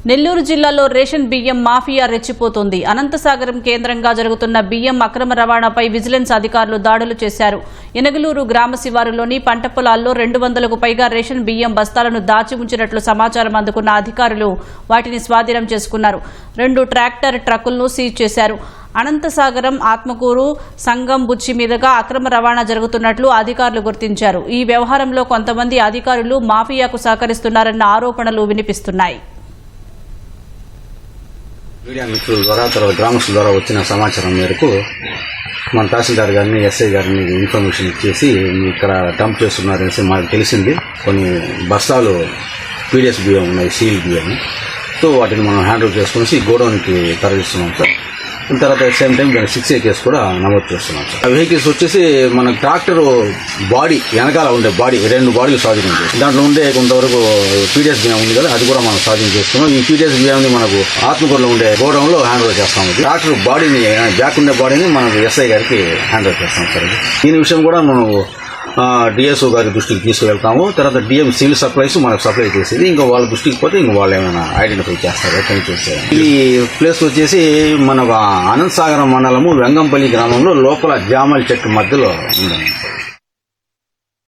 నెల్లూరు జిల్లాలో రేషన్ బియ్యం మాఫియా రెచ్చిపోతోంది. అనంతసాగరం కేంద్రంగా జరుగుతున్న బియ్యం అక్రమ రవాణాపై విజిలెన్స్ అధికారులు దాడులు చేశారు. ఎనగలూరు గ్రామ శివారులోని పంట పొలాల్లో 200కు పైగా రేషన్ బియ్యం బస్తాలను దాచి ఉంచినట్లు సమాచారం అందుకున్న అధికారులు వాటిని స్వాధీనం చేసుకున్నారు. 2 ట్రాక్టర్ ట్రక్కులను సీజ్ చేశారు. అనంతసాగరం ఆత్మకూరు సంగం బుచ్చి మీదుగా అక్రమ రవాణా జరుగుతున్నట్లు అధికారులు గుర్తించారు. ఈ వ్యవహారంలో కొంతమంది అధికారులు మాఫియాకు సహకరిస్తున్నారన్న ఆరోపణలు వినిపిస్తున్నాయి. మీడియా మిత్రుల ద్వారా తర్వాత గ్రామస్తుల ద్వారా వచ్చిన సమాచారం మేరకు మన తహసీల్దార్ గారిని ఎస్ఐ గారిని ఇన్ఫర్మేషన్ ఇచ్చేసి ఇక్కడ డంప్ చేస్తున్నారనేసి మాకు తెలిసింది. కొన్ని బస్తాలు పీడిఎస్ బియ్యం ఉన్నాయి, సీల్ బియ్యం. సో వాటిని మనం హ్యాండ్ ఓవర్ చేసుకుని గోడౌన్కి తరలిస్తున్నాం సార్. తర్వాత సేమ్ టైం దాని 6A కేసు కూడా నమోదు చేస్తున్నాం సార్. వెహికల్స్ వచ్చేసి మన ట్రాక్టర్ బాడీ వెనకాల ఉండే బాడీ 2 బాడీలు స్వాధీనం చేస్తాం. దాంట్లో ఉండే కొంతవరకు పీడిఎస్ బియ్యం ఉంది కదా, అది కూడా మనం స్వాధీనం చేస్తున్నాం. ఈ పీడిఎస్ బియ్యాన్ని మనకు ఆత్మకూరులో ఉండే గోడౌన్ లో హ్యాండ్ ఓవర్ చేస్తాం. ట్రాక్టర్ బాడీని బ్యాక్ ఉండే బాడీని మనకు ఎస్ఐ గారికి హ్యాండ్ ఓవర్ చేస్తాం సార్. దీని విషయం కూడా మనం డిఎస్ఓ గారి దృష్టికి తీసుకువెళ్తాము. తర్వాత డిఎం సివిల్ సప్లైస్ మనకు సప్లై చేసేది. ఇంకా వాళ్ళ దృష్టికి పోతే ఇంక వాళ్ళు ఏమైనా ఐడెంటిఫై చేస్తారు, ఎక్కడి నుంచి వచ్చారు. ఈ ప్లేస్ వచ్చేసి మన అనంతసాగరం మండలము వెంగంపల్లి గ్రామంలో లోపల జామల చెట్టు మధ్యలో ఉందండి.